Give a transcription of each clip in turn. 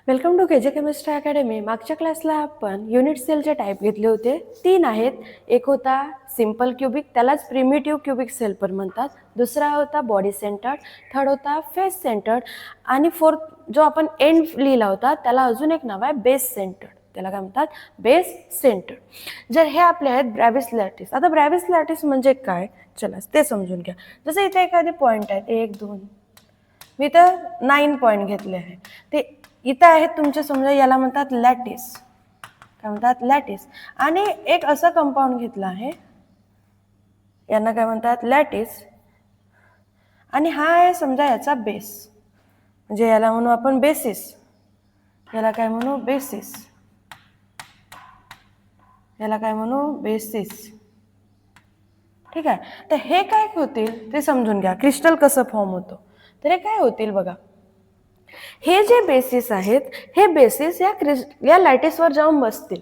Welcome to KJ chemistry academy. मागच्या क्लासला आपण युनिट सेलचे टाईप घेतले होते. 3 आहेत. एक होता सिंपल क्युबिक, त्यालाच प्रिमिटिव्ह क्युबिक सेल पण म्हणतात. दुसरा होता बॉडी सेंटर्ड, थर्ड होता फेस सेंटर्ड आणि फोर्थ जो आपण एंड लिहिला होता त्याला अजून एक नाव आहे बेस सेंटर्ड. त्याला काय म्हणतात? Base centred. जर हे आपले आहेत ब्रॅव्हिस लॅटिस. आता ब्रॅव्हिस लॅटिस म्हणजे काय, चला ते समजून घ्या. जसं इथे एखादे पॉईंट आहेत 1 2, मी तर 9 पॉईंट घेतले आहे. ते इथं आहेत तुमच्या, समजा याला म्हणतात लॅटिस. काय म्हणतात? लॅटिस. आणि एक असं कंपाऊंड घेतलं आहे, यांना काय म्हणतात? लॅटिस. आणि हा आहे समजा याचा बेस, म्हणजे याला म्हणू आपण बेसिस. याला काय म्हणू? बेसिस. याला काय म्हणू? बेसिस. ठीक आहे. तर हे काय होतील ते समजून घ्या. क्रिस्टल कसं फॉर्म होतं तर हे काय होतील बघा. हे जे बेसिस आहेत, हे बेसिस या लॅटिसवर जाऊन बसतील.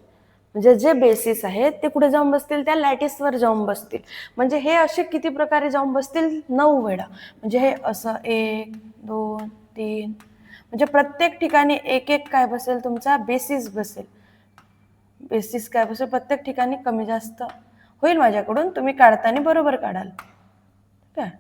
म्हणजे जे बेसिस आहेत ते कुठे जाऊन बसतील? त्या लॅटिसवर जाऊन बसतील. म्हणजे हे असे किती प्रकारे जाऊन बसतील? 9 वेळा. म्हणजे हे असं 1 2 3, म्हणजे प्रत्येक ठिकाणी एक एक काय बसेल? तुमचा बेसिस बसेल. बेसिस काय बसेल? प्रत्येक ठिकाणी कमी जास्त होईल माझ्याकडून, तुम्ही काढताना बरोबर काढाल. ठीक आहे.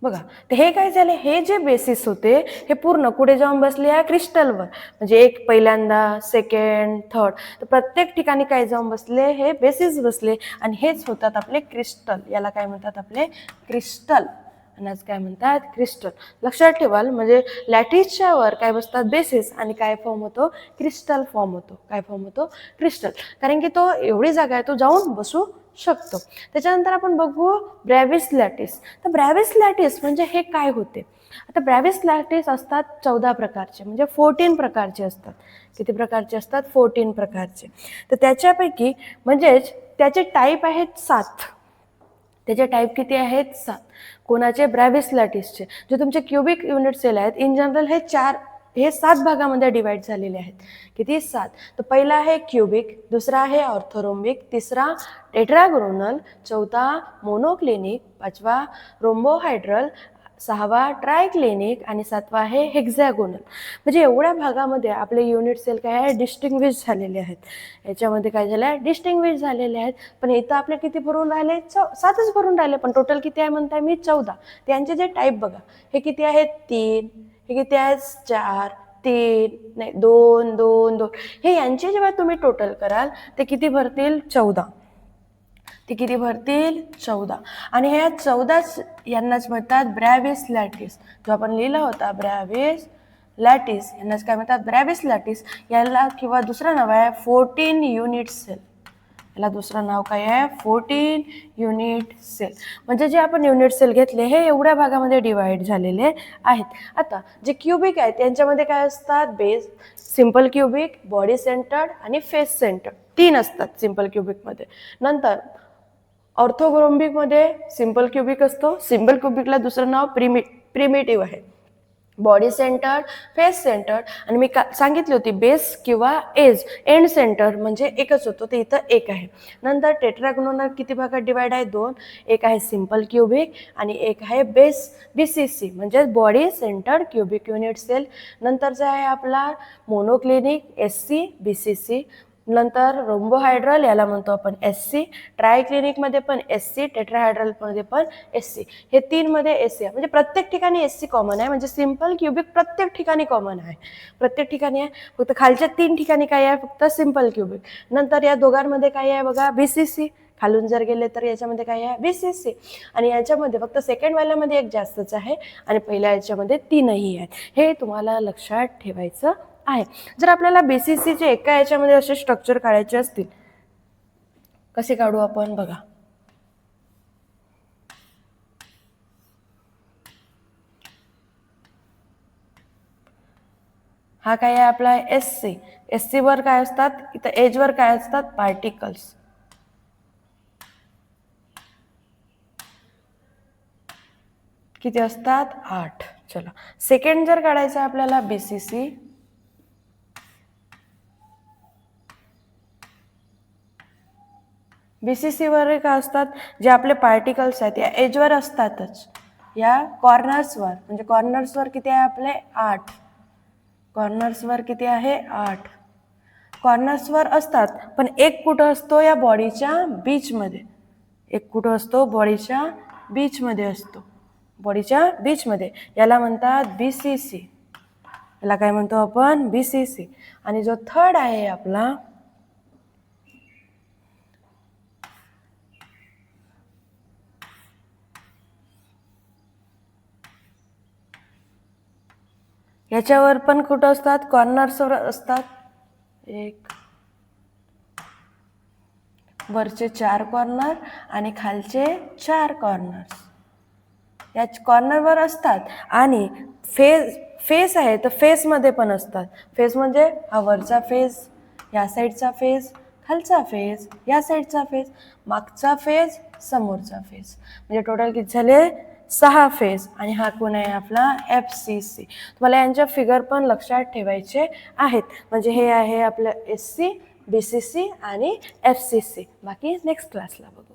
बघा, तर हे काय झाले? हे जे बेसिस होते हे पूर्ण कुठे जाऊन बसले? आहे क्रिस्टलवर. म्हणजे एक पहिल्यांदा, सेकंड, थर्ड, तर प्रत्येक ठिकाणी काय जाऊन बसले? हे बेसिस बसले. आणि हेच होतात आपले क्रिस्टल. याला काय म्हणतात? आपले क्रिस्टल. आणि आज काय म्हणतात? क्रिस्टल. लक्षात ठेवाल. म्हणजे लॅटिसच्या वर काय बसतात? बेसिस. आणि काय फॉर्म होतो? क्रिस्टल फॉर्म होतो. काय फॉर्म होतो? क्रिस्टल. कारण की तो एवढी जागा आहे, तो जाऊन बसू शकतो. त्याच्यानंतर आपण बघू ब्रॅव्हिस लॅटिस. तर ब्रॅव्हिस लॅटिस म्हणजे हे काय होते? आता ब्रॅव्हिस लॅटिस असतात 14 प्रकारचे, म्हणजे 14 प्रकारचे असतात. किती प्रकारचे असतात? 14 प्रकारचे. तर त्याच्यापैकी म्हणजेच त्याचे टाईप आहेत 7. त्याचे टाईप किती आहेत? 7. कोणाचे? ब्रॅव्हिस लॅटिसचे. जे तुमचे क्युबिक युनिट सेल आहेत इन जनरल हे 7 भागामध्ये डिवाइड झालेले आहेत. किती? 7. तर पहिला आहे क्युबिक, दुसरा आहे ऑर्थोरोम्बिक, तिसरा टेट्रागोनल, चौथा मोनोक्लिनिक, पाचवा रोम्बोहायड्रल, 6वा ट्रायक्लिनिक आणि 7वा आहे हेक्झॅगोनल. म्हणजे एवढ्या भागामध्ये आपले युनिट सेल काय आहे? डिस्टिंग्विश झालेले आहेत. याच्यामध्ये काय झालं आहे? डिस्टिंग्विश झालेले आहेत. पण इथं आपले किती भरून राहिले? 7च भरून राहिले. पण टोटल किती आहे म्हणताय मी? 14. त्यांचे जे टाईप बघा, हे किती आहेत? 3. हे किती आहेत? 4 3 नाही 2 2 2. हे यांचे जेव्हा तुम्ही टोटल कराल ते किती भरतील? 14. ते किती भरतील? 14. आणि ह्या 14च यांनाच म्हणतात ब्रॅव्हिस लॅटिस. जो आपण लिहिला होता ब्रॅव्हिस लॅटिस, यांनाच काय म्हणतात? ब्रॅव्हिस लॅटिस. याला किंवा दुसरं नाव आहे 14 युनिट सेल. याला दुसरं नाव काय आहे? 14 युनिट सेल. म्हणजे जे आपण युनिट सेल घेतले हे एवढ्या भागामध्ये डिवाइड झालेले आहेत. आता जे क्युबिक आहेत त्यांच्यामध्ये काय असतात? Base, simple cubic, body centred आणि फेस सेंटर्ड. 3 असतात सिंपल क्युबिकमध्ये. नंतर ऑर्थोरोम्बिकमध्ये सिंपल क्युबिक असतो. सिंपल क्युबिकला दुसरं नाव प्रिमिटिव्ह आहे. बॉडी सेंटर्ड, फेस सेंटर्ड आणि मी सांगितली होती बेस किंवा एंड सेंटर म्हणजे एकच होतो, ते इथं एक आहे. नंतर टेट्रागोनल किती भागात डिवाइड आहे? 2. एक आहे सिंपल क्युबिक आणि एक आहे बेस BCC म्हणजे body centred cubic unit cell. नंतरचा आहे आपला मोनोक्लिनिक SC BCC. नंतर रोम्बोहायड्रल, याला म्हणतो आपण SC. ट्रायक्लिनिकमध्ये पण SC, टेट्राहायड्रलमध्ये पण SC. हे 3 मध्ये SC आहे. म्हणजे प्रत्येक ठिकाणी SC कॉमन आहे. म्हणजे सिंपल क्युबिक प्रत्येक ठिकाणी कॉमन आहे. प्रत्येक ठिकाणी आहे. फक्त खालच्या 3 ठिकाणी काय आहे? फक्त सिंपल क्युबिक. नंतर या दोघांमध्ये काय आहे बघा? BCC. खालून जर गेले तर याच्यामध्ये काय आहे? BCC. आणि याच्यामध्ये फक्त सेकंड वाल्यामध्ये एक जास्तच आहे आणि पहिल्या याच्यामध्ये 3ही आहेत. हे तुम्हाला लक्षात ठेवायचं आहे. जर आपल्याला BCCचे एका याच्यामध्ये असे स्ट्रक्चर काढायचे असतील, कसे काढू आपण बघा. हा काय आहे आपला? SC वर काय असतात? इथं एजवर काय असतात? पार्टिकल्स. किती असतात? 8. चला, सेकंड जर काढायचं आपल्याला BCC, BCC वर काय असतात? जे आपले पार्टिकल्स आहेत या एजवर असतातच, या कॉर्नर्सवर. म्हणजे कॉर्नर्सवर किती आहे आपले? 8. कॉर्नर्सवर किती आहे 8. कॉर्नर्सवर असतात पण एक कुठं असतो या बॉडीच्या बीचमध्ये. एक कुठं असतो बॉडीच्या बीचमध्ये असतो. बॉडीच्या बीचमध्ये याला म्हणतात BCC. याला काय म्हणतो आपण BCC. आणि जो थर्ड आहे आपला याच्यावर पण कुठं असतात कॉर्नर्सवर असतात. एक वरचे 4 कॉर्नर आणि खालचे 4 कॉर्नर्स या कॉर्नरवर असतात. आणि फेस आहे तर फेसमध्ये पण असतात. फेस म्हणजे हा वरचा फेस, या साईडचा फेस, खालचा फेस, या साईडचा फेस, मागचा फेस, समोरचा फेस. म्हणजे टोटल किती झाले 6 फेस. आणि हा कोण आहे आपला FCC. तुम्हाला यांच्या फिगर पण लक्षात ठेवायचे आहेत. म्हणजे हे आहे आपलं SC, BCC आणि FCC. बाकी नेक्स्ट क्लासला बघू.